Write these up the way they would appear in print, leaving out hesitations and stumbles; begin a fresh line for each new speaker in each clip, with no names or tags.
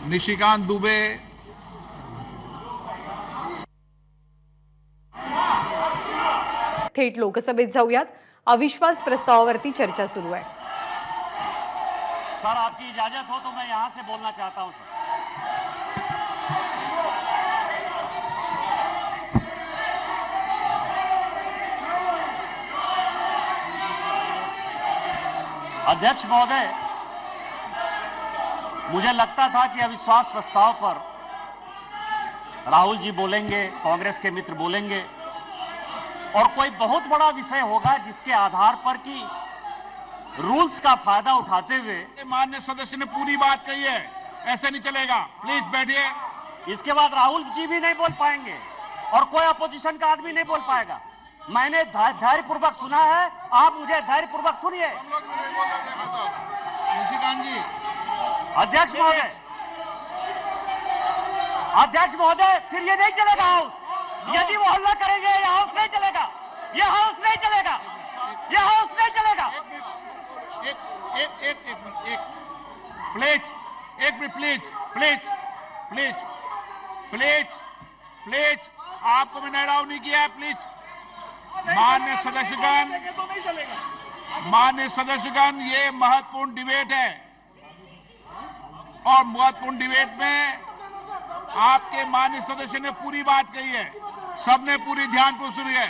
निशिकांत दुबे,
थेट लोकसभेत जाऊयात. अविश्वास प्रस्तावावरती चर्चा सुरू आहे.
सर, आपकी इजाजत हो तो मैं यहां से बोलना चाहता हूं सर. अध्यक्ष महोदय, मुझे लगता था कि अविश्वास प्रस्ताव पर राहुल जी बोलेंगे, कांग्रेस के मित्र बोलेंगे और कोई बहुत बड़ा विषय होगा जिसके आधार पर कि रूल्स का फायदा उठाते हुए
माननीय सदस्य ने पूरी बात कही है, ऐसे नहीं चलेगा, प्लीज बैठिए।
इसके बाद राहुल जी भी नहीं बोल पाएंगे और कोई अपोजिशन का आदमी नहीं बोल पाएगा। मैंने धैर्यपूर्वक सुना है, आप मुझे धैर्यपूर्वक सुनिए।
निशिकांत जी,
अध्यक्ष महोदय, अध्यक्ष महोदय, फिर ये नहीं चलेगा हाउस। यदि वो हल्ला करेंगे ये हाउस नहीं चलेगा, ये हाउस नहीं चलेगा, ये हाउस नहीं चलेगा।
प्लीज, एक minute, please please please please please, आपको मैंने अलाउ नहीं किया है, प्लीज। माननीय सदस्यगण, ये महत्वपूर्ण डिबेट है और महत्वपूर्ण डिबेट में आपके माननीय सदस्य ने पूरी बात कही है, सबने पूरी ध्यानपूर्वक सुनी है।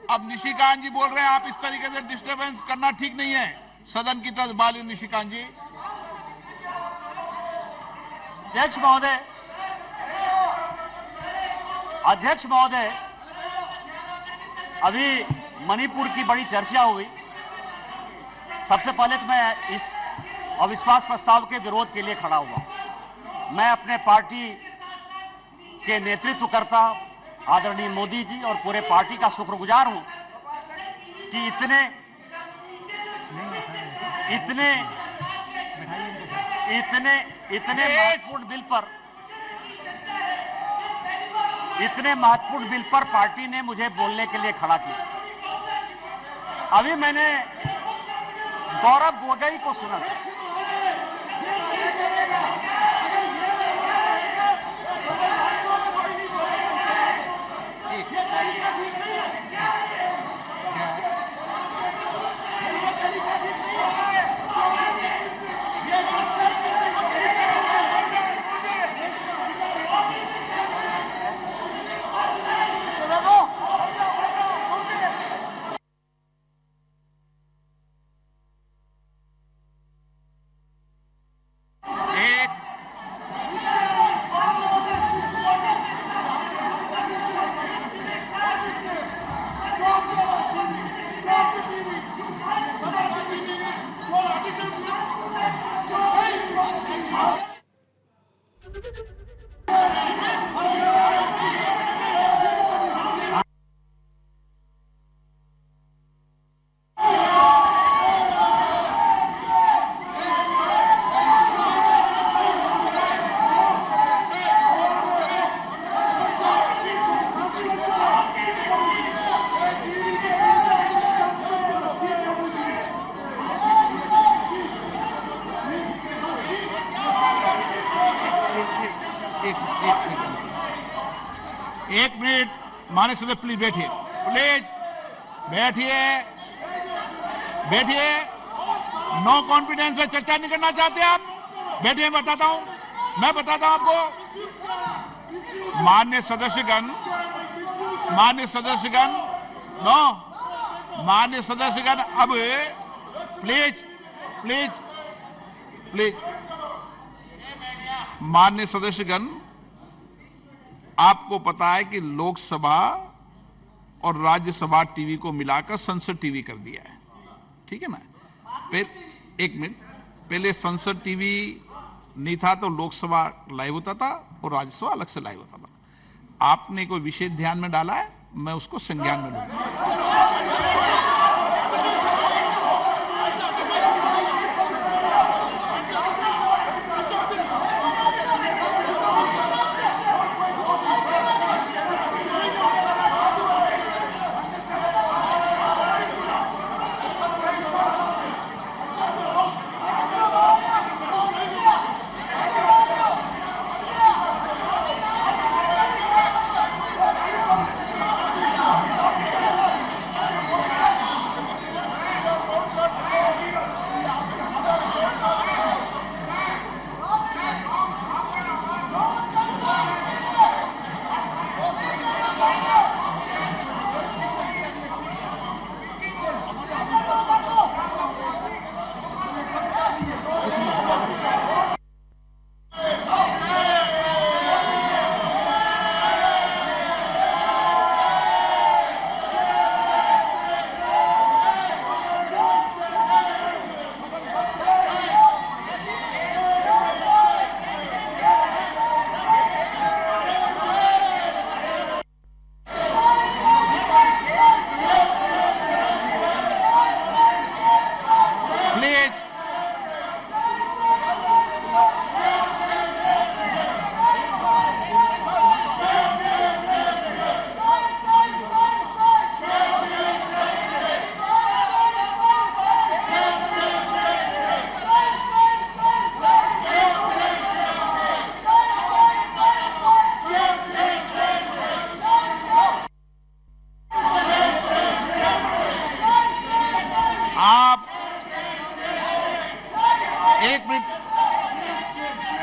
अब निशिकांत जी बोल रहे हैं, आप इस तरीके से डिस्टर्बेंस करना ठीक नहीं है सदन की तरफ। बाली निशिकांत जी।
अध्यक्ष महोदय, अध्यक्ष महोदय, अभी मणिपुर की बड़ी चर्चा हुई। सबसे पहले तो मैं इस अविश्वास प्रस्ताव के विरोध के लिए खड़ा हुआ। मैं अपने पार्टी के नेतृत्वकर्ता आदरणीय मोदी जी और पूरे पार्टी का शुक्रगुजार हूं कि इतने महत्वपूर्ण बिल पर पार्टी ने मुझे बोलने के लिए खड़ा किया। अभी मैंने गौरव गोगोई को सुना सर।
एक मिनट, माननीय सदस्य प्लीज बैठिए, प्लीज बैठिए, बैठिए। नो कॉन्फिडेंस में चर्चा नहीं करना चाहते आप? बैठिए, मैं बताता हूं आपको। माननीय सदस्यगण, अब प्लीज प्लीज प्लीज, माननीय सदस्यगण, आपको पता है कि लोकसभा और राज्यसभा टीवी को मिलाकर संसद टीवी कर दिया है, ठीक है ना? एक मिनट, पहले संसद टीवी नहीं था तो लोकसभा लाइव होता था और राज्यसभा अलग से लाइव होता था। आपने कोई विशेष ध्यान में डाला है, मैं उसको संज्ञान में लूंगा।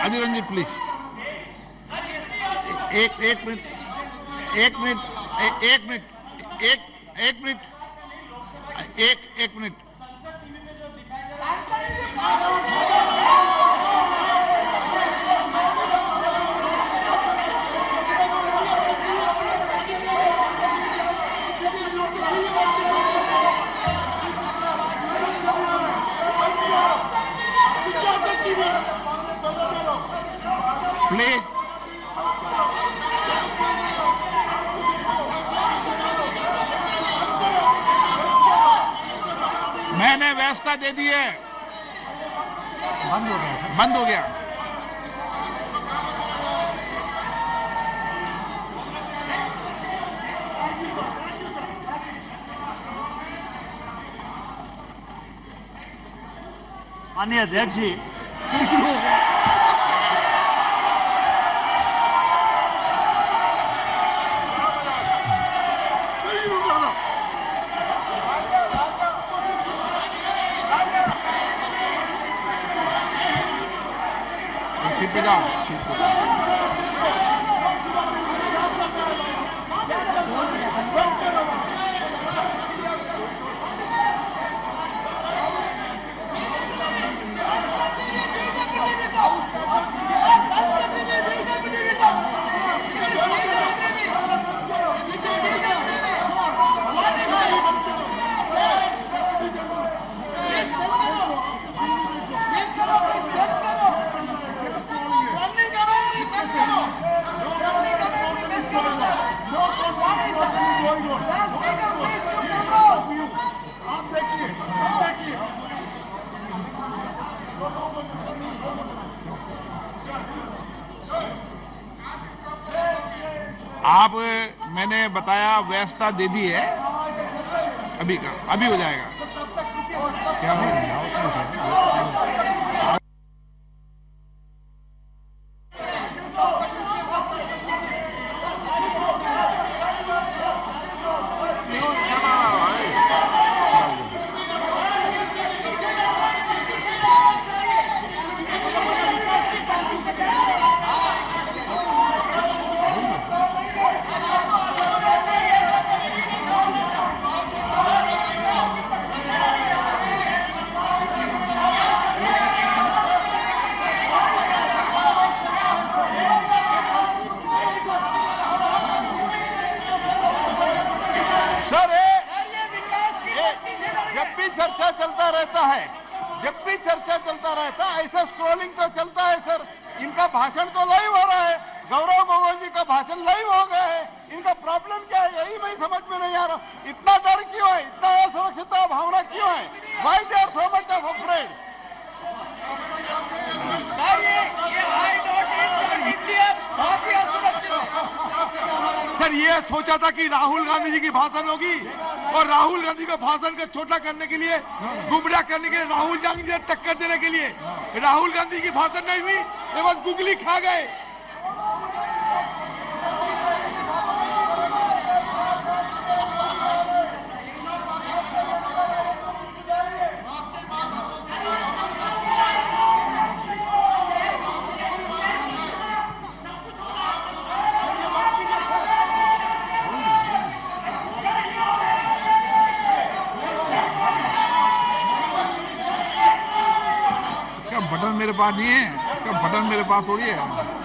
अधीर रंजन प्लीज, एक मिनट, एक मिनट, एक मिनट, एक मिनट, एक मिनट। प्ले। मैंने व्यवस्था दे दी है।
बंद हो गया सर।
बंद हो गया।
माननीय अध्यक्ष जी,
सीट पे जाओ, सीट पे जाओ। आप, मैंने बताया व्यवस्था दे दी है, अभी का अभी हो जाएगा। क्या हो रहा है?
जब भी चर्चा चलता रहता है, ऐसा स्क्रॉलिंग तो चलता है सर। इनका भाषण तो लाइव हो रहा है, गौरव गोगोई जी का भाषण लाइव हो गया है। इनका प्रॉब्लम क्या है, यही मैं समझ में नहीं आ रहा। इतना डर क्यों है, इतना असुरक्षितता भावना क्यों है? Why they are so much of afraid?
Sir ये सोचा था कि राहुल गांधी जी की भाषण होगी और राहुल गांधी का भाषण को छोटा करने के लिए, गुमराह करने के लिए, राहुल गांधी जी टक्कर देने के लिए राहुल गांधी की भाषण नहीं हुई, ये बस गुगली खा गए।
बटन मेरे पास नहीं है, इसका बटन मेरे पास थोड़ी है।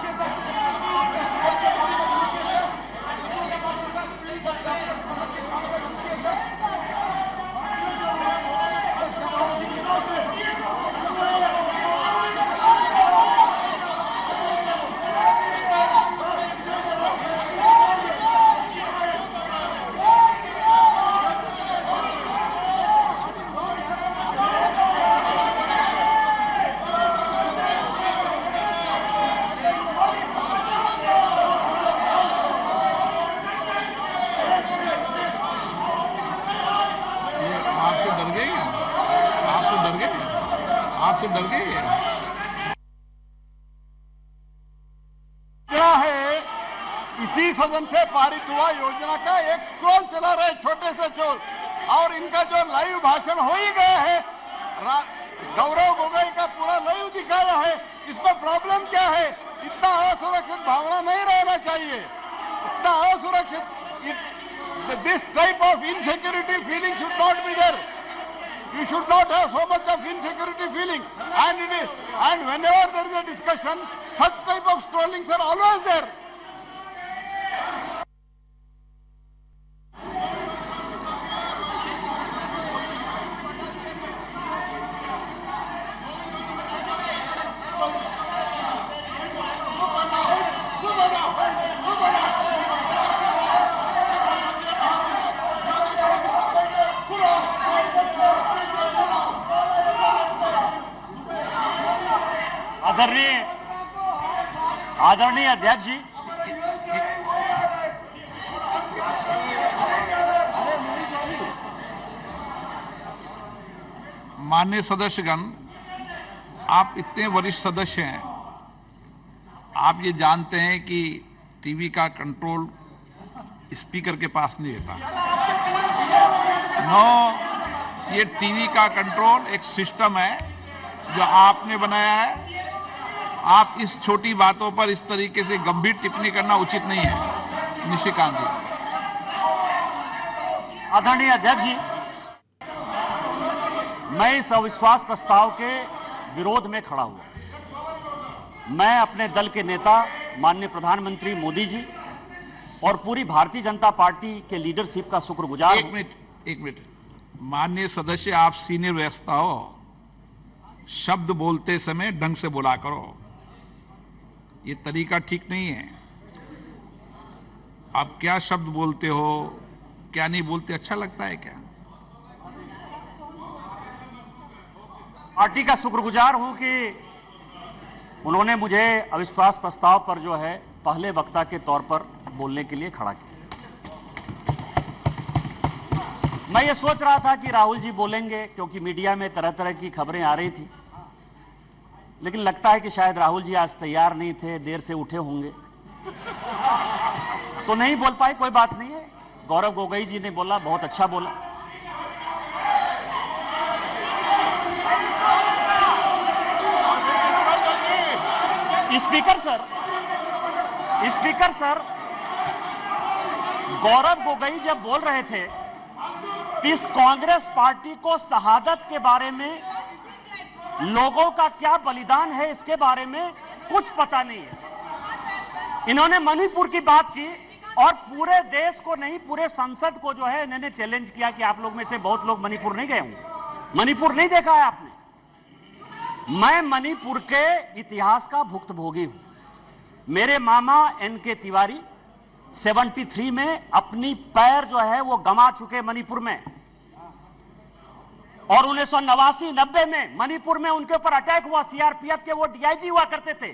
आपसे डर गए
क्या है? इसी सदन से पारित हुआ योजना का एक स्क्रॉल चला रहे छोटे से चोर, और इनका जो लाइव भाषण हो ही गया है, गौरव गोगोई का पूरा लाइव दिखाया है। इसमें प्रॉब्लम क्या है? इतना असुरक्षित भावना नहीं रहना चाहिए, इतना असुरक्षित, this type of insecurity feeling should not be there. You should not have so much of insecurity feeling, and whenever there is a discussion, such type of scrollings are always there.
आदरणीय अध्यक्ष जी,
माननीय सदस्यगण, आप इतने वरिष्ठ सदस्य हैं, आप ये जानते हैं कि टीवी का कंट्रोल स्पीकर के पास नहीं रहता। नो, ये टीवी का कंट्रोल एक सिस्टम है जो आपने बनाया है। आप इस छोटी बातों पर इस तरीके से गंभीर टिप्पणी करना उचित नहीं है। निशिकांत जी।
आदरणीय अध्यक्ष जी, मैं इस अविश्वास प्रस्ताव के विरोध में खड़ा हुआ। मैं अपने दल के नेता माननीय प्रधानमंत्री मोदी जी और पूरी भारतीय जनता पार्टी के लीडरशिप का शुक्रगुजार हूं।
एक मिनट, माननीय सदस्य, आप सीनियर व्यवस्था हो, शब्द बोलते समय ढंग से बोला करो, ये तरीका ठीक नहीं है। आप क्या शब्द बोलते हो, क्या नहीं बोलते, अच्छा लगता है क्या?
पार्टी का शुक्रगुजार हूं कि उन्होंने मुझे अविश्वास प्रस्ताव पर जो है पहले वक्ता के तौर पर बोलने के लिए खड़ा किया। मैं ये सोच रहा था कि राहुल जी बोलेंगे, क्योंकि मीडिया में तरह तरह की खबरें आ रही थी, लेकिन लगता है कि शायद राहुल जी आज तैयार नहीं थे, देर से उठे होंगे तो नहीं बोल पाए। कोई बात नहीं है, गौरव गोगोई जी ने बोला, बहुत अच्छा बोला। स्पीकर सर, गौरव गोगोई जब बोल रहे थे इस कांग्रेस पार्टी को शहादत के बारे में, लोगों का क्या बलिदान है इसके बारे में कुछ पता नहीं है। इन्होंने मणिपुर की बात की और पूरे देश को नहीं, पूरे संसद को जो है इन्होंने चैलेंज किया कि आप लोग में से बहुत लोग मणिपुर नहीं गए होंगे, मणिपुर नहीं देखा है आपने। मैं मणिपुर के इतिहास का भुक्तभोगी हूं। मेरे मामा एनके तिवारी 73 में अपनी पैर जो है वो गंवा चुके मणिपुर में, और 1989-90 में मणिपुर में उनके ऊपर अटैक हुआ। सीआरपीएफ के वो डीआईजी हुआ करते थे।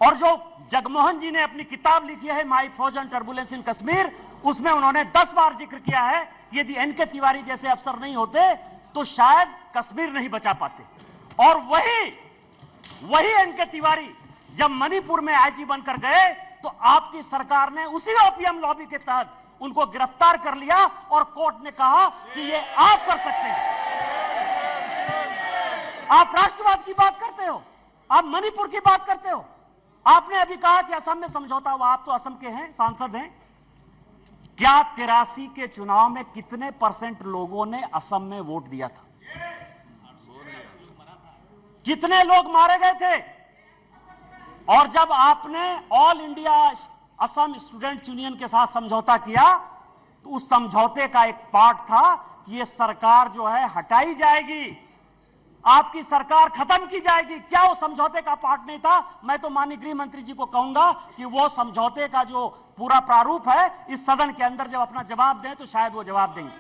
और जो जगमोहन जी ने अपनी किताब लिखी है माई फ्रोजन टर्बुलेंस इन कश्मीर, उसमें उन्होंने 10 बार जिक्र किया है कि यदि एनके तिवारी जैसे अफसर नहीं होते तो शायद कश्मीर नहीं बचा पाते। और वही एनके तिवारी जब मणिपुर में आईजी बनकर गए तो आपकी सरकार ने उसी ओपीएम लॉबी के तहत उनको गिरफ्तार कर लिया और कोर्ट ने कहा कि ये आप कर सकते हैं। आप राष्ट्रवाद की बात करते हो, आप मणिपुर की बात करते हो। आपने अभी कहा कि असम में समझौता हुआ, आप तो असम के हैं, सांसद हैं। क्या 83 के चुनाव में कितने % लोगों ने असम में वोट दिया था? कितने लोग मारे गए थे? और जब आपने all India Assam students union के साथ समझौता किया तो उस समझौते का एक पार्ट था कि ये सरकार जो है हटाई जाएगी, आपकी सरकार खत्म की जाएगी। क्या वो समझौते का पार्ट नहीं था? मैं तो माननीय गृह मंत्री जी को कहूंगा कि वो समझौते का जो पूरा प्रारूप है इस सदन के अंदर जब अपना जवाब दें तो शायद वो जवाब देंगे।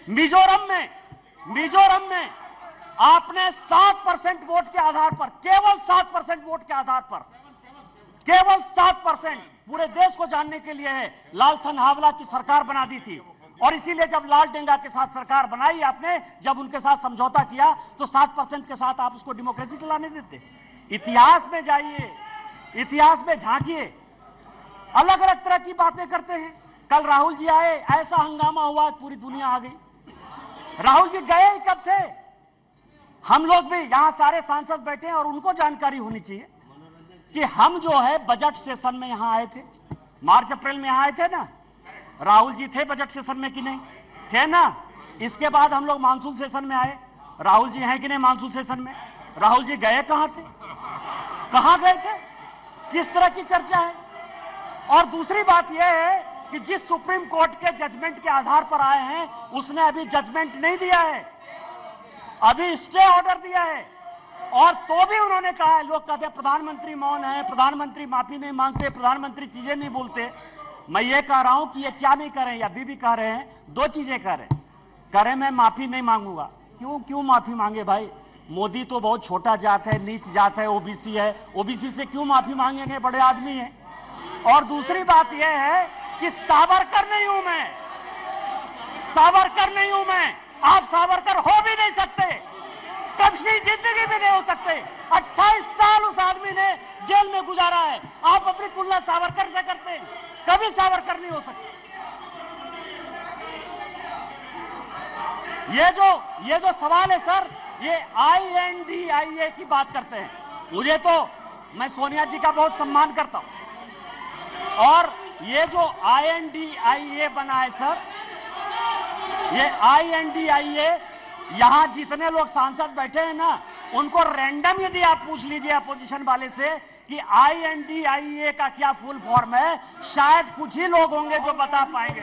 मिजोरम में आपने 7% वोट के आधार पर, केवल 7% वोट के आधार पर, केवल 7% पूरे देश को जानने के लिए है, लालथन हावला की सरकार बना दी थी। और इसीलिए जब लाल डेंगा के साथ सरकार बनाई आपने, जब उनके साथ समझौता किया तो 7% के साथ आप उसको डेमोक्रेसी चलाने देते। इतिहास में जाइए, इतिहास में झांकिए, अलग अलग तरह की बातें करते हैं। कल राहुल जी आए, ऐसा हंगामा हुआ, पूरी दुनिया आ गई। राहुल जी गए ही कब थे? हम लोग भी यहां सारे सांसद बैठे हैं और उनको जानकारी होनी चाहिए कि हम जो है बजट सेशन में यहां आए थे, मार्च अप्रैल में यहां आए थे ना। राहुल जी थे बजट सेशन में कि नहीं थे ना। इसके बाद हम लोग मानसून सेशन में आए, राहुल जी हैं कि नहीं मानसून सेशन में। राहुल जी गए कहां थे, कहां गए थे, किस तरह की चर्चा है। और दूसरी बात यह है कि जिस सुप्रीम कोर्ट के जजमेंट के आधार पर आए हैं उसने अभी जजमेंट नहीं दिया है, अभी स्टे ऑर्डर दिया है। और तो भी उन्होंने कहा है, लोग कहते हैं प्रधानमंत्री मौन है, प्रधानमंत्री माफी नहीं मांगते, प्रधानमंत्री चीजें नहीं बोलते। मैं ये कह रहा हूं कि ये क्या नहीं कर रहे हैं, अभी भी कह रहे हैं, दो चीजें कह रहे मैं माफी नहीं मांगूंगा। क्यों माफी मांगे भाई, मोदी तो बहुत छोटा जात है, नीच जात है, ओबीसी है, ओबीसी से क्यों माफी मांगेंगे, बड़े आदमी है। और दूसरी बात यह है कि सावरकर नहीं हूं मैं, सावरकर नहीं हूं मैं, आप सावरकर हो भी नहीं सकते, कभी जिंदगी में नहीं हो सकते। 28 साल उस आदमी ने जेल में गुजारा है, आप अपनी तुलना सावरकर से करते हैं, कभी सावरकर नहीं हो सकते। ये जो सवाल है सर, ये INDIA की बात करते हैं। मुझे तो, मैं सोनिया जी का बहुत सम्मान करता हूं, और ये जो INDIA बना है सर, ये INDIA, यहां जितने लोग सांसद बैठे हैं ना, उनको रैंडम यदि आप पूछ लीजिए अपोजिशन वाले से कि INDIA का क्या फुल फॉर्म है, शायद कुछ ही लोग होंगे जो बता पाएंगे।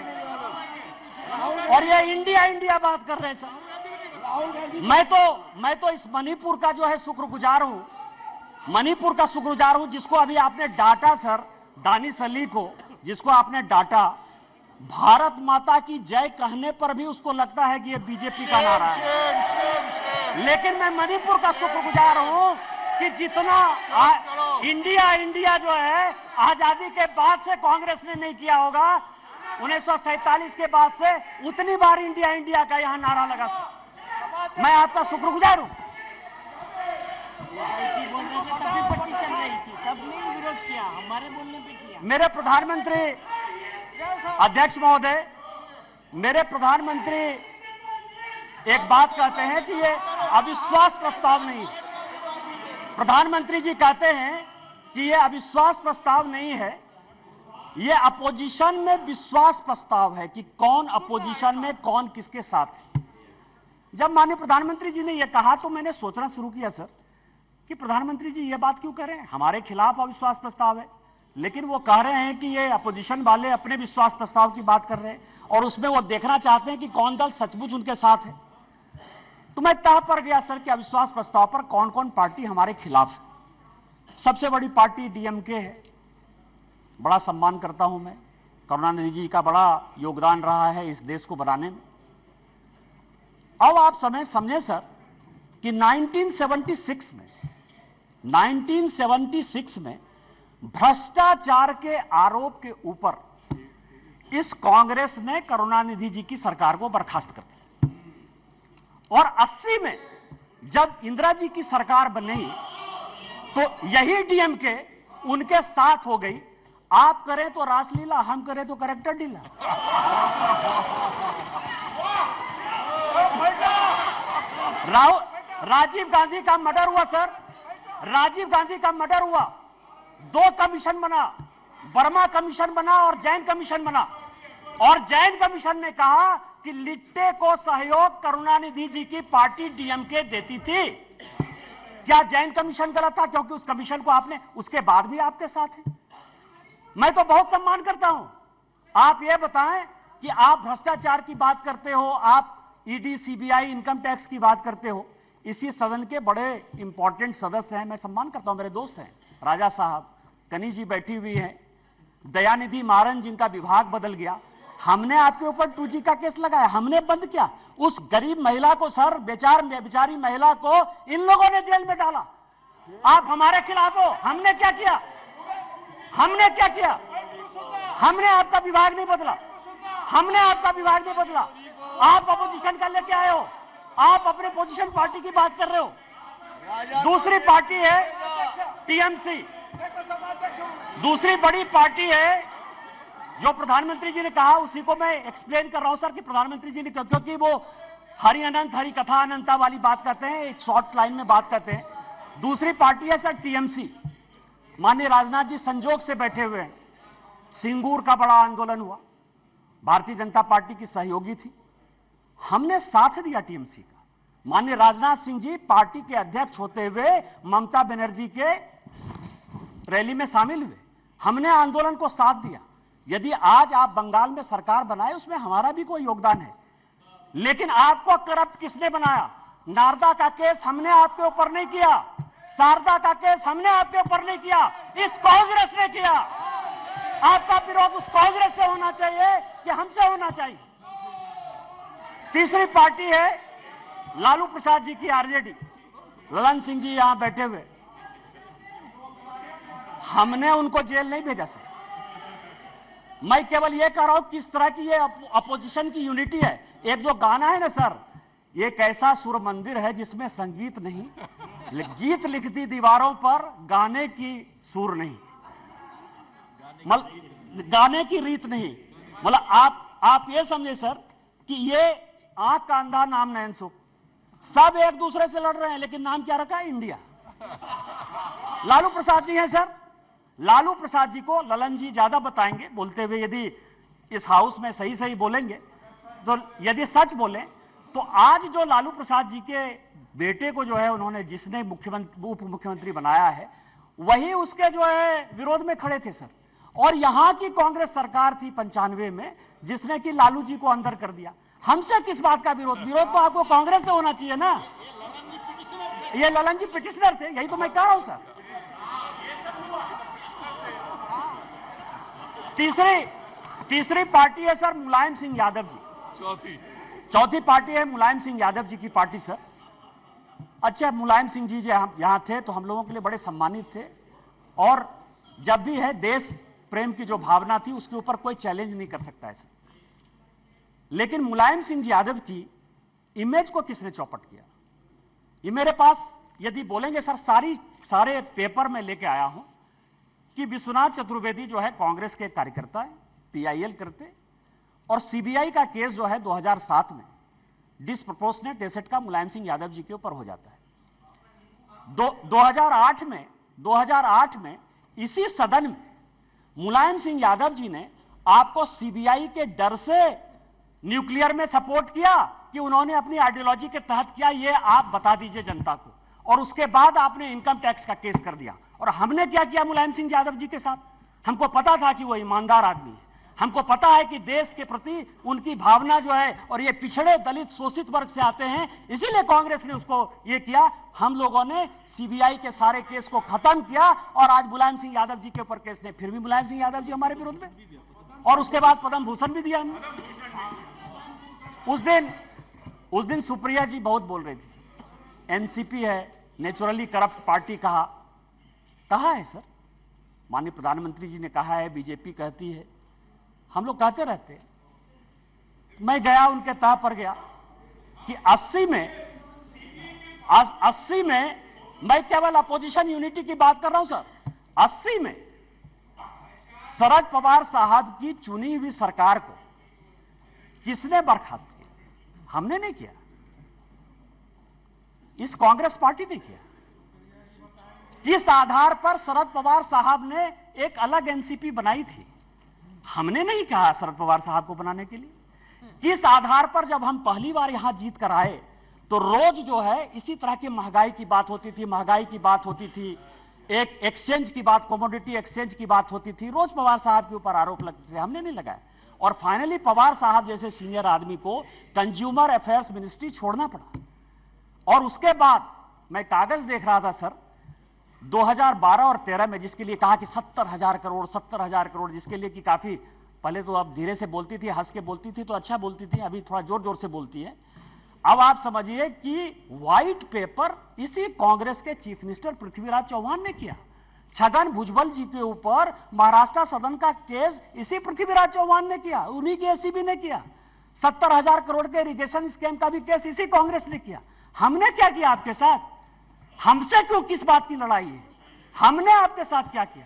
और ये इंडिया बात कर रहे हैं सर। मैं तो इस मणिपुर का जो है शुक्रगुजार हूं, मणिपुर का शुक्रगुजार हूं, जिसको अभी आपने डांटा सर, दानिश अली को जिसको आपने डांटा, भारत माता की जय कहने पर भी उसको लगता है कि ये बीजेपी का नारा है। लेकिन मैं मणिपुर का शुक्रगुजार हूं कि जितना इंडिया जो है आजादी के बाद से कांग्रेस ने नहीं किया होगा, 1947 के बाद से उतनी बार इंडिया का यहां नारा लगा। मैं आपका शुक्रगुजार हूं। मेरे प्रधानमंत्री अध्यक्ष महोदय, मेरे प्रधानमंत्री एक बात कहते हैं कि ये अविश्वास प्रस्ताव नहीं है। प्रधानमंत्री जी कहते हैं कि ये अविश्वास प्रस्ताव नहीं है, ये अपोजिशन में विश्वास प्रस्ताव है कि कौन अपोजिशन में कौन किसके साथ है। जब माननीय प्रधानमंत्री जी ने यह कहा तो मैंने सोचना शुरू किया सर कि प्रधानमंत्री जी ये बात क्यों कर रहे हैं, हमारे खिलाफ अविश्वास प्रस्ताव है, लेकिन वो कह रहे हैं कि ये अपोजिशन वाले अपने विश्वास प्रस्ताव की बात कर रहे हैं और उसमें वो देखना चाहते हैं कि कौन दल सचमुच उनके साथ है। तो मैं तह पर गया सर कि अविश्वास प्रस्ताव पर कौन कौन पार्टी हमारे खिलाफ है। सबसे बड़ी पार्टी DMK है, बड़ा सम्मान करता हूं मैं, करुणानिधि जी का बड़ा योगदान रहा है इस देश को बनाने में। अब आप समझे सर कि 1976 में भ्रष्टाचार के आरोप के ऊपर इस कांग्रेस ने करुणानिधि जी की सरकार को बर्खास्त कर दिया और 80 में जब इंदिरा जी की सरकार बनी तो यही DMK उनके साथ हो गई। आप करें तो रासलीला, हम करें तो करेक्टर ढीला। राजीव गांधी का मर्डर हुआ सर, राजीव गांधी का मर्डर हुआ, 2 कमीशन बना, वर्मा कमीशन बना और जैन कमीशन बना। और जैन कमीशन ने कहा कि लिट्टे को सहयोग करुणानिधि जी की पार्टी DMK देती थी। क्या जैन कमीशन गलत था? क्योंकि उस कमीशन को आपने उसके बाद भी आपके साथ है। मैं तो बहुत सम्मान करता हूं। आप ये बताएं कि आप भ्रष्टाचार की बात करते हो, आप ED CBI इनकम टैक्स की बात करते हो, इसी सदन के बड़े इंपॉर्टेंट सदस्य हैं, मैं सम्मान करता हूं, मेरे दोस्त हैं, राजा साहब, कनी जी बैठी हुई हैं, दयानिधि मारन जिनका विभाग बदल गया। हमने आपके ऊपर 2G का केस लगाया, हमने बंद किया। उस गरीब महिला को सर, बेचारी महिला को इन लोगों ने जेल में डाला। आप हमारे खिलाफ हो। हमने क्या किया? हमने क्या किया? हमने आपका विभाग नहीं बदला, हमने आपका विभाग नहीं बदला। आप अपोजिशन का लेके आए हो, आप अपने पोजीशन पार्टी की बात कर रहे हो। दूसरी पार्टी है TMC, दूसरी बड़ी पार्टी है। जो प्रधानमंत्री जी ने कहा उसी को मैं एक्सप्लेन कर रहा हूं सर कि प्रधानमंत्री जी ने, क्योंकि वो हरि अनंत हरि कथा अनंता वाली बात करते हैं, एक शॉर्ट लाइन में बात करते हैं। दूसरी पार्टी है सर टीएमसी, माननीय राजनाथ जी संजोग से बैठे हुए हैं। सिंगूर का बड़ा आंदोलन हुआ, भारतीय जनता पार्टी की सहयोगी थी, हमने साथ दिया टीएमसी का। माननीय राजनाथ सिंह जी पार्टी के अध्यक्ष होते हुए ममता बनर्जी के रैली में शामिल हुए, हमने आंदोलन को साथ दिया। यदि आज आप बंगाल में सरकार बनाए उसमें हमारा भी कोई योगदान है, लेकिन आपको करप्ट किसने बनाया? नारदा का केस हमने आपके ऊपर नहीं किया, शारदा का केस हमने आपके ऊपर नहीं किया, इस कांग्रेस ने किया। आपका विरोध उस कांग्रेस से होना चाहिए कि हमसे होना चाहिए? तीसरी पार्टी है लालू प्रसाद जी की आरजेडी, ललन सिंह जी यहां बैठे हुए, हमने उनको जेल नहीं भेजा सर। मैं केवल यह कह रहा हूं किस तरह की ये अपोजिशन की यूनिटी है। एक जो गाना है ना सर, ये कैसा सुर मंदिर है जिसमें संगीत नहीं, गीत लिख दी दीवारों पर, गाने की सुर नहीं, गाने की रीत नहीं। मतलब आप ये समझे सर कि ये आंख का अंधा नाम नयन सुख, सब एक दूसरे से लड़ रहे हैं, लेकिन नाम क्या रखा है? इंडिया। लालू प्रसाद जी हैं सर, लालू प्रसाद जी को ललन जी ज्यादा बताएंगे बोलते हुए। यदि इस हाउस में सही सही बोलेंगे तो, यदि सच बोले तो आज जो लालू प्रसाद जी के बेटे को जो है उन्होंने, जिसने उप मुख्यमंत्री बनाया है, वही उसके जो है विरोध में खड़े थे सर। और यहां की कांग्रेस सरकार थी 95 में जिसने कि लालू जी को अंदर कर दिया। हमसे किस बात का विरोध? विरोध तो आपको कांग्रेस से होना चाहिए ना। ये ललन जी पिटिशनर थे, यही तो मैं कह रहा हूं सर। तीसरी पार्टी है सर मुलायम सिंह यादव जी। चौथी पार्टी है मुलायम सिंह यादव जी की पार्टी सर। अच्छा, मुलायम सिंह जी यहां थे तो हम लोगों के लिए बड़े सम्मानित थे, और जब भी है देश प्रेम की जो भावना थी उसके ऊपर कोई चैलेंज नहीं कर सकता है सर। लेकिन मुलायम सिंह यादव की इमेज को किसने चौपट किया? ये मेरे पास यदि बोलेंगे सर, सारे पेपर में लेके आया हूं कि विश्वनाथ चतुर्वेदी जो है कांग्रेस के कार्यकर्ता है, पीआईएल करते, और सीबीआई का केस जो है 2007 में डिसप्रोपोर्शनेट एसेट का मुलायम सिंह यादव जी के ऊपर हो जाता है। 2008 में इसी सदन में मुलायम सिंह यादव जी ने आपको सीबीआई के डर से न्यूक्लियर में सपोर्ट किया कि उन्होंने अपनी आइडियोलॉजी के तहत किया, ये आप बता दीजिए जनता को। और उसके बाद आपने इनकम टैक्स का केस कर दिया। और हमने क्या किया मुलायम सिंह यादव जी के साथ? हमको पता था कि वो ईमानदार आदमी है, हमको पता है कि देश के प्रति उनकी भावना जो है, और ये पिछड़े दलित शोषित वर्ग से आते हैं, इसीलिए कांग्रेस ने उसको ये किया। हम लोगों ने सीबीआई के सारे केस को खत्म किया, और आज मुलायम सिंह यादव जी के ऊपर केस ने, फिर भी मुलायम सिंह यादव जी हमारे विरोध में, और उसके बाद पद्म भूषण भी दिया हमने। उस दिन सुप्रिया जी बहुत बोल रही थी, एनसीपी है नेचुरली करप्ट पार्टी कहा है सर? माननीय प्रधानमंत्री जी ने कहा है, बीजेपी कहती है, हम लोग कहते रहते। मैं गया उनके तह पर गया कि 80 में मैं केवल अपोजिशन यूनिटी की बात कर रहा हूं सर। 80 में शरद पवार साहब की चुनी हुई सरकार को किसने बर्खास्त किया? हमने नहीं किया, इस कांग्रेस पार्टी ने किया। किस आधार पर शरद पवार साहब ने एक अलग एनसीपी बनाई थी? हमने नहीं कहा शरद पवार साहब को बनाने के लिए। किस आधार पर जब हम पहली बार यहां जीत कर आए तो रोज जो है इसी तरह की महंगाई की बात होती थी, एक एक्सचेंज की बात, कमोडिटी एक्सचेंज की बात होती थी, रोज पवार साहब के ऊपर आरोप लगते थे, हमने नहीं लगाया। और फाइनली पवार साहब जैसे सीनियर आदमी को कंज्यूमर अफेयर्स मिनिस्ट्री छोड़ना पड़ा। और उसके बाद मैं कागज देख रहा था सर, 2012 और 13 में जिसके लिए कहा कि 70,000 करोड़, जिसके लिए कि काफी पहले तो अब धीरे से बोलती थी, हंस के बोलती थी तो अच्छा बोलती थी, अभी थोड़ा जोर जोर से बोलती है। अब आप समझिए कि व्हाइट पेपर इसी कांग्रेस के चीफ मिनिस्टर पृथ्वीराज चौहान ने किया। छगन भुजबल जी के ऊपर महाराष्ट्र सदन का केस इसी पृथ्वीराज चौहान ने किया, उन्हीं के एसीबी ने किया। 70,000 करोड़ के इरिगेशन स्कैम का भी केस इसी कांग्रेस ने किया। हमने क्या किया आपके साथ? हमसे क्यों, किस बात की लड़ाई है? हमने आपके साथ क्या किया?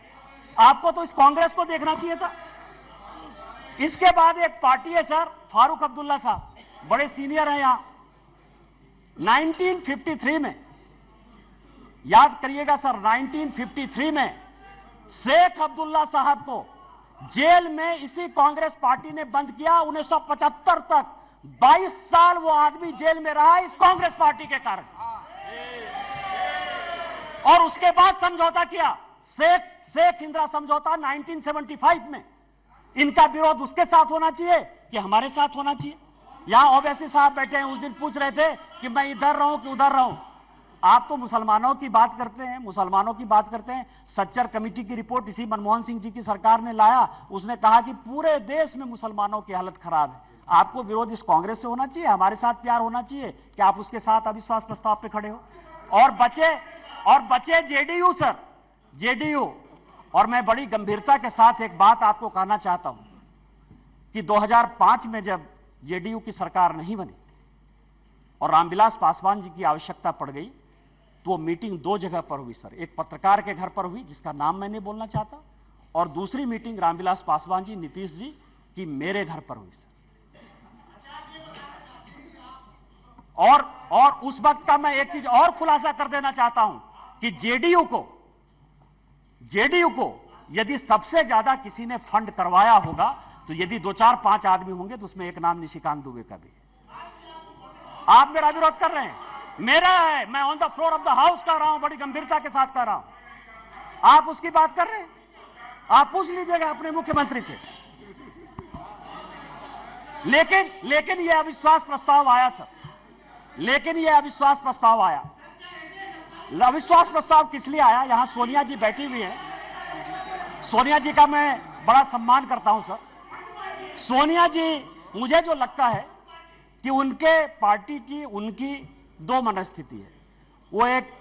आपको तो इस कांग्रेस को देखना चाहिए था। इसके बाद एक पार्टी है सर, फारूक अब्दुल्ला साहब, बड़े सीनियर हैं यहाँ, 1953 में, याद करिएगा सर, 1953 में शेख अब्दुल्ला साहब को जेल में इसी कांग्रेस पार्टी ने बंद किया। 1975 तक 22 साल वो आदमी जेल में रहा इस कांग्रेस पार्टी के कारण, और उसके बाद समझौता किया, शेख इंदिरा समझौता 1975 में। इनका विरोध उसके साथ होना चाहिए कि हमारे साथ होना चाहिए? यहां ओवैसी साहब बैठे हैं, उस दिन पूछ रहे थे कि मैं इधर रहूं कि उधर रहूं। आप तो मुसलमानों की बात करते हैं, मुसलमानों की बात करते हैं। सच्चर कमेटी की रिपोर्ट इसी मनमोहन सिंह जी की सरकार ने लाया, उसने कहा कि पूरे देश में मुसलमानों की हालत खराब है। आपको विरोध इस कांग्रेस से होना चाहिए, हमारे साथ प्यार होना चाहिए कि आप उसके साथ अविश्वास प्रस्ताव पे खड़े हो? और बचे जेडीयू सर, जेडीयू। और मैं बड़ी गंभीरता के साथ एक बात आपको कहना चाहता हूं कि 2005 में जब जेडीयू की सरकार नहीं बनी और रामविलास पासवान जी की आवश्यकता पड़ गई, तो वो मीटिंग दो जगह पर हुई सर। एक पत्रकार के घर पर हुई जिसका नाम मैं नहीं बोलना चाहता, और दूसरी मीटिंग रामविलास पासवान जी, नीतीश जी की मेरे घर पर हुई सर। और उस वक्त का मैं एक चीज और खुलासा कर देना चाहता हूं कि जेडीयू को यदि सबसे ज्यादा किसी ने फंड करवाया होगा, तो यदि 2, 4, 5 आदमी होंगे तो उसमें एक नाम निशिकांत दुबे का भी है। आप मेरा विरोध कर रहे हैं, मेरा है, मैं on the floor of the house कह रहा हूं, बड़ी गंभीरता के साथ कह रहा हूं। आप उसकी बात कर रहे हैं, आप पूछ लीजिएगा अपने मुख्यमंत्री से। लेकिन यह अविश्वास प्रस्ताव आया सर, लेकिन यह अविश्वास प्रस्ताव आया। अविश्वास प्रस्ताव किस लिए आया? यहां सोनिया जी बैठी हुई है, सोनिया जी का मैं बड़ा सम्मान करता हूं सर। सोनिया जी, मुझे जो लगता है कि उनके पार्टी की, उनकी दो मनस्थिति है। वो एक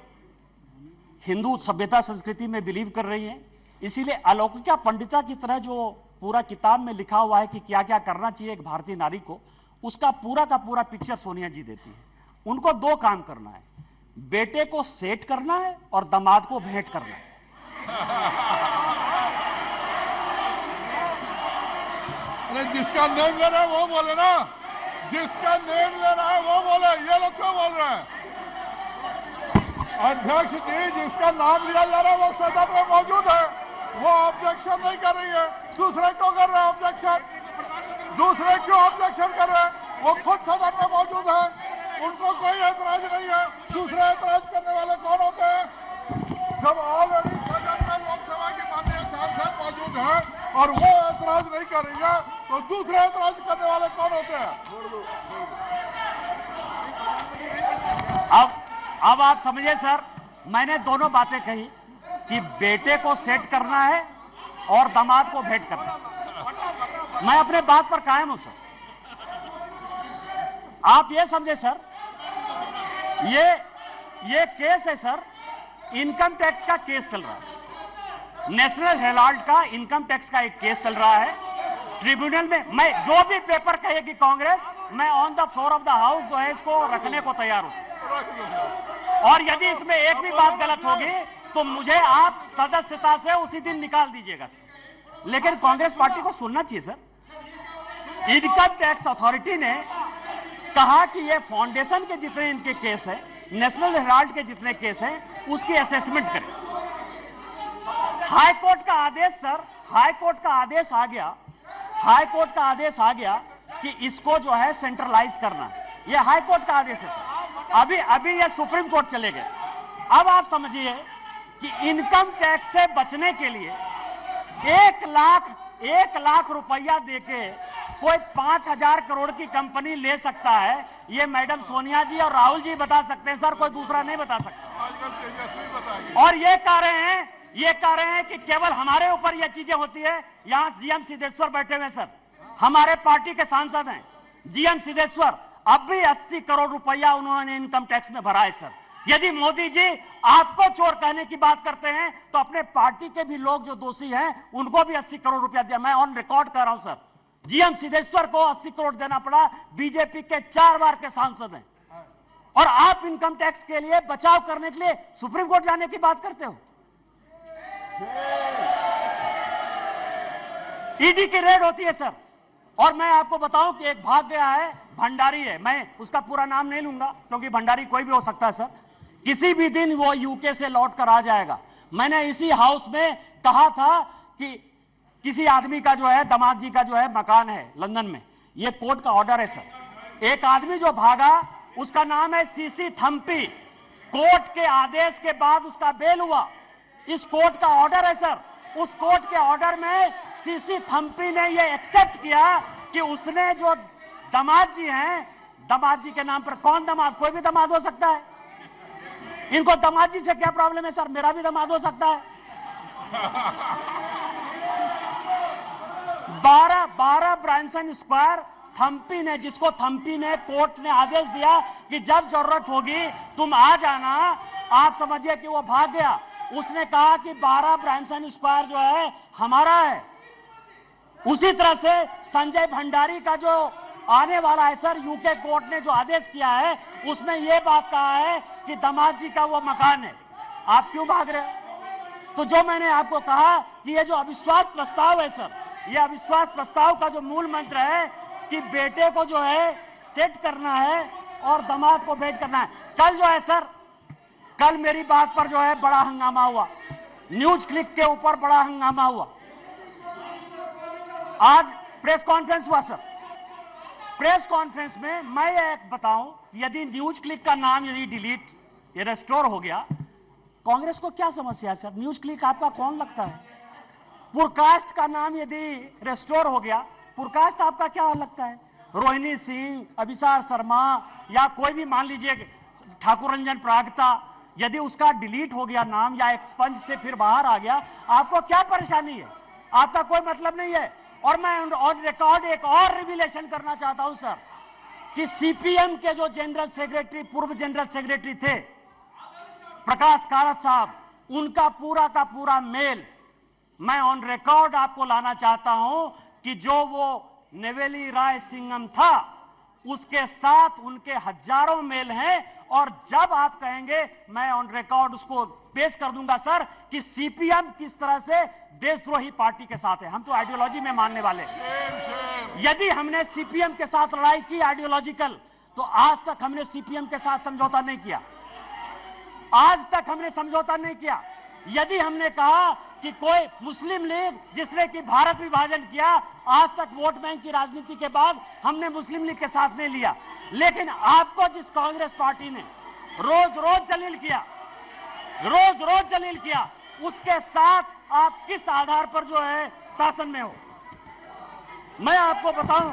हिंदू सभ्यता संस्कृति में बिलीव कर रही है, इसीलिए अलौकिका पंडिता की तरह जो पूरा किताब में लिखा हुआ है कि क्या क्या करना चाहिए एक भारतीय नारी को, उसका पूरा का पूरा पिक्चर सोनिया जी देती है। उनको दो काम करना है, बेटे को सेट करना है और दामाद को भेंट करना है।
अरे जिसका नेम ले रहा है वो बोले ना, जिसका नेम ले रहा है वो बोले, ये लोग क्यों बोल रहे हैं? अध्यक्ष जी, जिसका नाम लिया जा रहा है वो सदन में मौजूद है, वो ऑब्जेक्शन नहीं कर रही है। दूसरे क्यों कर रहे हैं ऑब्जेक्शन? दूसरे क्यों ऑब्जेक्शन कर रहे हैं? वो खुद सदन में मौजूद है, उनको कोई ऐतराज नहीं है। दूसरे ऐतराज करने वाले कौन होते हैं? जब ऑलरेडी सदन में लोकसभा के माननीय सांसद मौजूद है और वो ऐतराज नहीं कर रही है, तो दूसरे ऐतराज करने वाले कौन होते हैं?
अब आप समझे सर, मैंने दोनों बातें कही कि बेटे को सेट करना है और दामाद को भेंट करना है। मैं अपने बात पर कायम हूं सर। आप ये समझे सर, ये केस है सर, इनकम टैक्स का केस चल रहा है। नेशनल हेराल्ड का इनकम टैक्स का एक केस चल रहा है ट्रिब्यूनल में। मैं जो भी पेपर कहेगी कांग्रेस, मैं on the floor of the house जो है इसको रखने को तैयार हूं। और यदि इसमें एक भी बात गलत होगी तो मुझे आप सदस्यता से उसी दिन निकाल दीजिएगा सर। लेकिन कांग्रेस पार्टी को सुनना चाहिए सर। इनकम टैक्स अथॉरिटी ने कहा कि ये फाउंडेशन के जितने इनके केस है, नेशनल हेराल्ड के जितने केस हैं, उसकी असेसमेंट करें। हाई कोर्ट का आदेश सर, हाई कोर्ट का आदेश आ गया, हाई कोर्ट का आदेश आ गया कि इसको जो है सेंट्रलाइज करना है। ये हाई कोर्ट का आदेश है सर। अभी ये सुप्रीम कोर्ट चले गए। अब आप समझिए कि इनकम टैक्स से बचने के लिए 1 लाख रुपया देके कोई 5,000 करोड़ की कंपनी ले सकता है। ये मैडम सोनिया जी और राहुल जी बता सकते हैं सर, कोई दूसरा नहीं बता सकता। और ये कह रहे हैं कि केवल हमारे ऊपर ये चीजें होती है। यहां जीएम सिद्धेश्वर बैठे हुए सर, हमारे पार्टी के सांसद हैं जीएम सिद्धेश्वर। अब भी 80 करोड़ रुपया उन्होंने इनकम टैक्स में भरा है सर। यदि मोदी जी आपको चोर कहने की बात करते हैं तो अपने पार्टी के भी लोग जो दोषी हैं उनको भी 80 करोड़ रुपया दिया। मैं ऑन रिकॉर्ड कर रहा हूं सर, जीएम सिद्धेश्वर को 80 करोड़ देना पड़ा। बीजेपी के 4 बार के सांसद हैं, और आप इनकम टैक्स के लिए बचाव करने के लिए सुप्रीम कोर्ट जाने की बात करते हो। ईडी की रेड होती है सर, और मैं आपको बताऊं कि एक भाग गया है, भंडारी है, मैं उसका पूरा नाम नहीं लूंगा क्योंकि भंडारी कोई भी हो सकता है सर, किसी भी दिन वो यूके से लौट कर आ जाएगा। मैंने इसी हाउस में कहा था कि किसी आदमी का जो है, दामाद जी का जो है मकान है लंदन में, ये कोर्ट का ऑर्डर है सर। एक आदमी जो भागा उसका नाम है सीसी थम्पी, कोर्ट के आदेश के बाद उसका बेल हुआ, इस कोर्ट का ऑर्डर है सर। उस कोर्ट के ऑर्डर में सीसी थम्पी ने ये एक्सेप्ट किया कि उसने जो दामाद जी हैं, दामाद जी के नाम पर, कौन दामाद, कोई भी दामाद हो सकता है, इनको दामाद जी से क्या प्रॉब्लम है सर, मेरा भी दामाद हो सकता है। 12 ब्रांसन स्क्वायर थम्पी ने, जिसको थम्पी ने, कोर्ट ने आदेश दिया कि जब जरूरत होगी तुम आ जाना, आप समझिए कि वो भाग गया। उसने कहा कि 12 ब्रांसन स्क्वायर जो है हमारा है। उसी तरह से संजय भंडारी का जो आने वाला है सर, यूके कोर्ट ने जो आदेश किया है उसमें यह बात कहा है कि दामाद जी का वो मकान है। आप क्यों भाग रहे हो? तो जो मैंने आपको कहा कि ये जो अविश्वास प्रस्ताव है सर, ये अविश्वास प्रस्ताव का जो मूल मंत्र है कि बेटे को जो है सेट करना है और दामाद को भेंट करना है। कल जो है सर, कल मेरी बात पर जो है बड़ा हंगामा हुआ, न्यूज क्लिक के ऊपर बड़ा हंगामा हुआ। आज प्रेस कॉन्फ्रेंस हुआ सर, प्रेस कॉन्फ्रेंस में मैं एक बताऊं, यदि न्यूज क्लिक का नाम यदि डिलीट या रेस्टोर हो गया, कांग्रेस को क्या समस्या है सर? न्यूज क्लिक आपका कौन लगता है? पुरकास्ट का नाम यदि रेस्टोर हो गया, पुरकास्ट आपका क्या लगता है? रोहिणी सिंह, अभिसार शर्मा या कोई भी मान लीजिए ठाकुर रंजन प्रागता, यदि उसका डिलीट हो गया नाम या एक्सपंज से फिर बाहर आ गया, आपको क्या परेशानी है? आपका कोई मतलब नहीं है। और मैं ऑन रिकॉर्ड एक और रिविलेशन करना चाहता हूं सर कि सीपीएम के जो जनरल सेक्रेटरी, पूर्व जनरल सेक्रेटरी थे प्रकाश कारत साहब, उनका पूरा का पूरा मेल मैं ऑन रिकॉर्ड आपको लाना चाहता हूं कि जो वो नेवेली राय सिंघम था उसके साथ उनके हजारों मेल हैं। और जब आप कहेंगे मैं ऑन रिकॉर्ड उसको पेश कर दूंगा सर कि सीपीएम किस तरह से देशद्रोही पार्टी के साथ है। हम तो आइडियोलॉजी में मानने वाले हैं। यदि हमने सीपीएम के साथ लड़ाई की आइडियोलॉजिकल, तो आज तक हमने सीपीएम के साथ समझौता नहीं किया, आज तक हमने समझौता नहीं किया। यदि हमने कहा कि कोई मुस्लिम लीग जिसने कि भारत विभाजन किया, आज तक वोट बैंक की राजनीति के बाद हमने मुस्लिम लीग के साथ नहीं लिया। लेकिन आपको जिस कांग्रेस पार्टी ने रोज रोज जलील किया, रोज रोज जलील किया, उसके साथ आप किस आधार पर जो है शासन में हो? मैं आपको बताऊं,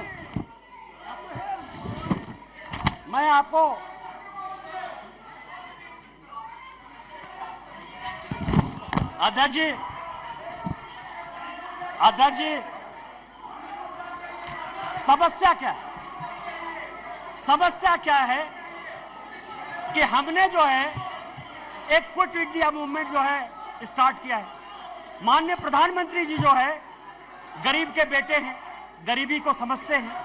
मैं आपको अध्यक्ष जी, समस्या क्या है? समस्या क्या है कि हमने जो है एक क्विट इंडिया मूवमेंट जो है स्टार्ट किया है। माननीय प्रधानमंत्री जी जो है गरीब के बेटे हैं, गरीबी को समझते हैं।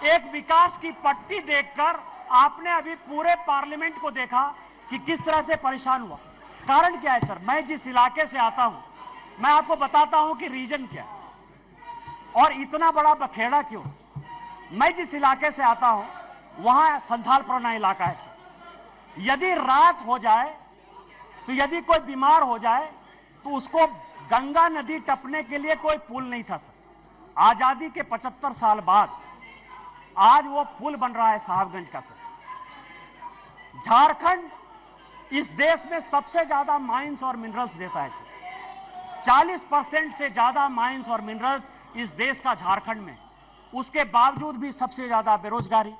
एक विकास की पट्टी देखकर आपने अभी पूरे पार्लियामेंट को देखा कि किस तरह से परेशान हुआ। कारण क्या है सर? मैं जिस इलाके से आता हूं, मैं आपको बताता हूं कि रीजन क्या है और इतना बड़ा बखेड़ा क्यों। मैं जिस इलाके से आता हूं वहां संथालपुरना इलाका है सर। यदि रात हो जाए तो यदि कोई बीमार हो जाए तो उसको गंगा नदी टपने के लिए कोई पुल नहीं था सर। आजादी के 75 साल बाद आज वो पुल बन रहा है साहबगंज का सर। झारखंड इस देश में सबसे ज्यादा माइंस और मिनरल्स देता है सर। 40% से ज्यादा माइंस और मिनरल्स इस देश का झारखंड में। उसके बावजूद भी सबसे ज्यादा बेरोजगारी,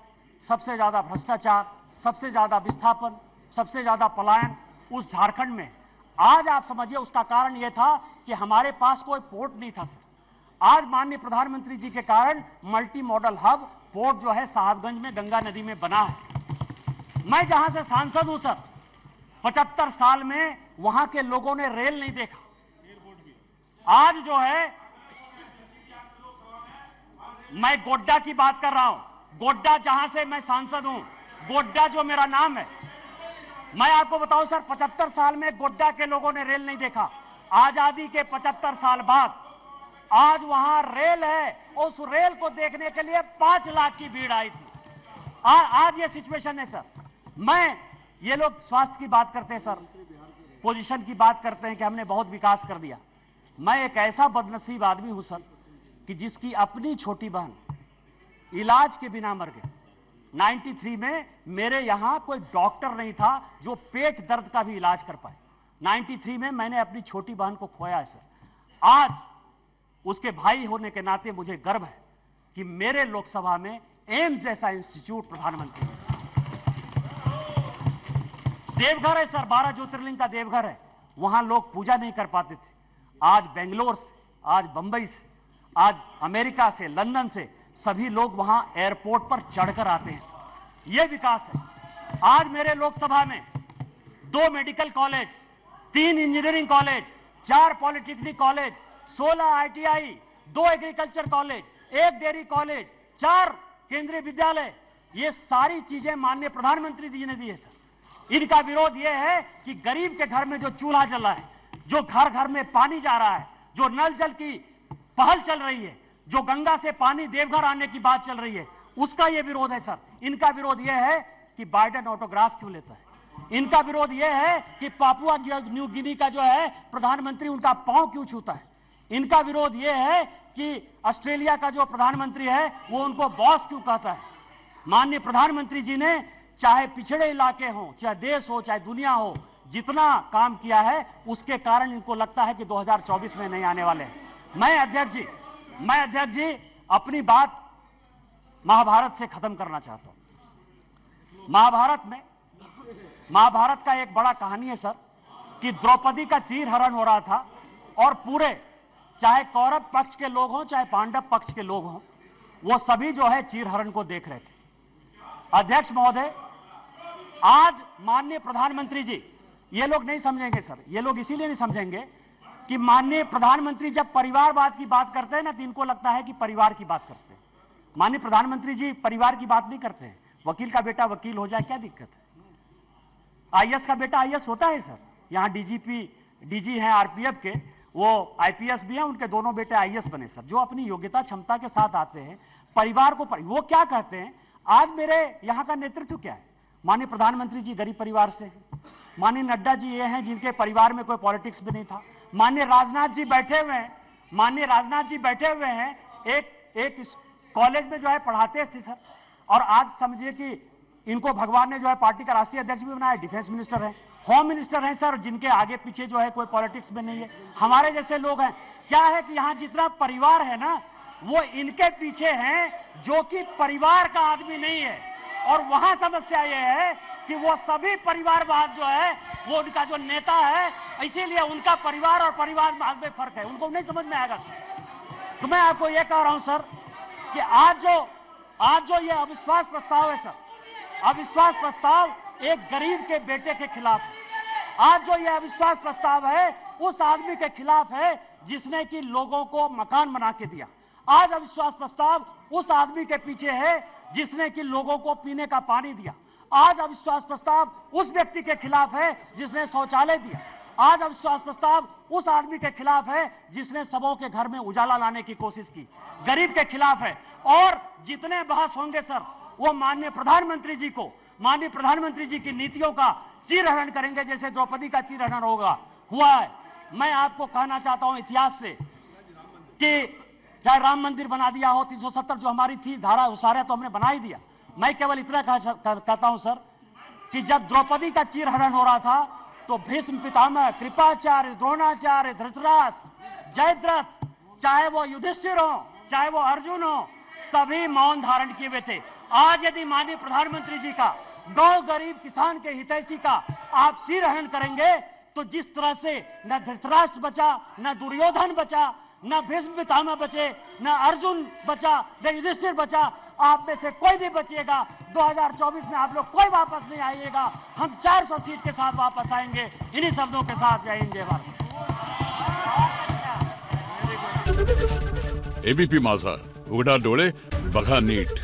सबसे ज्यादा भ्रष्टाचार, सबसे ज्यादा विस्थापन, सबसे ज्यादा पलायन उस झारखंड में। आज आप समझिए उसका कारण यह था कि हमारे पास कोई पोर्ट नहीं था सर। आज माननीय प्रधानमंत्री जी के कारण मल्टी मॉडल हब पोर्ट जो है साहबगंज में गंगा नदी में बना है। मैं जहां से सांसद हूं सर, 75 साल में वहां के लोगों ने रेल नहीं देखा। आज जो है मैं गोड्डा की बात कर रहा हूं, गोड्डा जहां से मैं सांसद हूं, गोड्डा जो मेरा नाम है, मैं आपको बताऊं सर 75 साल में गोड्डा के लोगों ने रेल नहीं देखा। आजादी के 75 साल बाद आज वहां रेल है, उस रेल को देखने के लिए 5 लाख की भीड़ आई थी। आज ये सिचुएशन है सर। ये लोग स्वास्थ्य की बात करते हैं सर, पोजीशन की बात करते हैं कि हमने बहुत विकास कर दिया। मैं एक ऐसा बदनसीब आदमी हूं सर कि जिसकी अपनी छोटी बहन इलाज के बिना मर गई। 93 में मेरे यहां कोई डॉक्टर नहीं था जो पेट दर्द का भी इलाज कर पाए। 93 में मैंने अपनी छोटी बहन को खोया है सर। आज उसके भाई होने के नाते मुझे गर्व है कि मेरे लोकसभा में एम्स जैसा इंस्टीट्यूट प्रधानमंत्री ने। देवघर है सर, 12 ज्योतिर्लिंग का देवघर है, वहां लोग पूजा नहीं कर पाते थे। आज बेंगलोर से, आज बंबई से, आज अमेरिका से, लंदन से सभी लोग वहां एयरपोर्ट पर चढ़कर आते हैं। यह विकास है। आज मेरे लोकसभा में 2 medical college, 3 engineering college, 4 polytechnic college, 16 ITI, 2 agriculture college, 1 dairy college, 4 केंद्रीय विद्यालय, ये सारी चीजें माननीय प्रधानमंत्री जी ने दी है सर। इनका विरोध यह है कि गरीब के घर में जो चूल्हा जल रहा है, जो घर घर में पानी जा रहा है, जो नल जल की पहल चल रही है, जो गंगा से पानी देवघर आने की बात चल रही है, उसका यह विरोध है सर। इनका विरोध यह है कि बाइडेन ऑटोग्राफ क्यों लेता है। इनका विरोध यह है कि पापुआ न्यू गिनी का जो है प्रधानमंत्री उनका पांव क्यों छूता है। इनका विरोध यह है कि ऑस्ट्रेलिया का जो प्रधानमंत्री है वो उनको बॉस क्यों कहता है। माननीय प्रधानमंत्री जी ने चाहे पिछड़े इलाके हो, चाहे देश हो, चाहे दुनिया हो, जितना काम किया है उसके कारण इनको लगता है कि 2024 में नहीं आने वाले हैं। मैं अध्यक्ष जी अपनी बात महाभारत से खत्म करना चाहता हूं। महाभारत का एक बड़ा कहानी है सर कि द्रौपदी का चीरहरण हो रहा था और पूरे, चाहे कौरव पक्ष के लोग हों चाहे पांडव पक्ष के लोग हों, वो सभी जो है चीरहरण को देख रहे थे। अध्यक्ष महोदय, आज माननीय प्रधानमंत्री जी, ये लोग नहीं समझेंगे सर, ये लोग इसीलिए नहीं समझेंगे कि माननीय प्रधानमंत्री जब परिवारवाद की बात करते हैं ना तो इनको लगता है कि परिवार की बात करते हैं। माननीय प्रधानमंत्री जी परिवार की बात नहीं करते हैं। वकील का बेटा वकील हो जाए क्या दिक्कत है। IAS का बेटा IAS होता है सर। यहाँ DG हैं RPF के, वो IPS भी हैं, उनके दोनों बेटे IAS बने सर, जो अपनी योग्यता क्षमता के साथ आते हैं। परिवार को वो क्या कहते हैं, आज मेरे यहाँ का नेतृत्व क्या है। माननीय प्रधानमंत्री जी गरीब परिवार से हैं। माननीय नड्डा जी ये हैं जिनके परिवार में कोई पॉलिटिक्स भी नहीं था। माननीय राजनाथ जी बैठे हुए हैं, एक कॉलेज में जो है पढ़ाते थे सर, और आज समझिए कि इनको भगवान ने जो है पार्टी का राष्ट्रीय अध्यक्ष भी बनाया। डिफेंस मिनिस्टर है, होम मिनिस्टर हैं सर, जिनके आगे पीछे जो है कोई पॉलिटिक्स में नहीं है। हमारे जैसे लोग हैं। क्या है कि यहाँ जितना परिवार है ना वो इनके पीछे हैं जो कि परिवार का आदमी नहीं है। और वहां समस्या ये है कि वो सभी परिवारवाद जो है वो उनका जो नेता है, इसीलिए उनका परिवार और परिवारवाद में फर्क है, उनको नहीं समझ में आएगा सर। तो मैं आपको ये कह रहा हूं सर कि आज जो ये अविश्वास प्रस्ताव है सर, अविश्वास प्रस्ताव एक गरीब के बेटे के खिलाफ है। आज जो ये अविश्वास प्रस्ताव है उस आदमी के खिलाफ है जिसने कि लोगों को मकान बना के दिया। आज अविश्वास प्रस्ताव उस आदमी के पीछे है जिसने कि लोगों को पीने का पानी दिया। आज अविश्वास प्रस्ताव उस व्यक्ति के खिलाफ है जिसने शौचालय दिया। आज अविश्वास प्रस्ताव उस आदमी के खिलाफ है जिसने सबों के घर में उजाला लाने की कोशिश की, गरीब के खिलाफ है। और जितने बहस होंगे सर वो माननीय प्रधानमंत्री जी की नीतियों का चीरहरण करेंगे, जैसे द्रौपदी का चीरहरण हुआ है। मैं आपको कहना चाहता हूं इतिहास से कि चाहे राम मंदिर बना दिया हो, 370 जो हमारी थी धारा, वो सारे तो हमने बना ही दिया। मैं केवल इतना कहता हूं सर कि जब द्रौपदी का चीरहरण हो रहा था तो भीष्म पितामह, कृपाचार्य, द्रोणाचार्य, धृतराष्ट्र, जयद्रथ, चाहे वो युधिष्ठिर हो चाहे वो अर्जुन हो, सभी मौन धारण किए हुए थे। आज यदि माननीय प्रधानमंत्री जी का गांव गरीब किसान के हितैषी का आप चीरहरण करेंगे तो जिस तरह से न धृतराष्ट्र बचा, न दुर्योधन बचा, न भीष्म पितामह बचे, न अर्जुन बचा, न युधिष्ठिर बचा, आप में से कोई नहीं बचेगा। 2024 में आप लोग कोई वापस नहीं आइएगा। हम 400 सीट के साथ वापस आएंगे। इन्हीं शब्दों के साथ जय हिंद जय भारत।
ABP माझा, उघडा डोळे बघा नीट।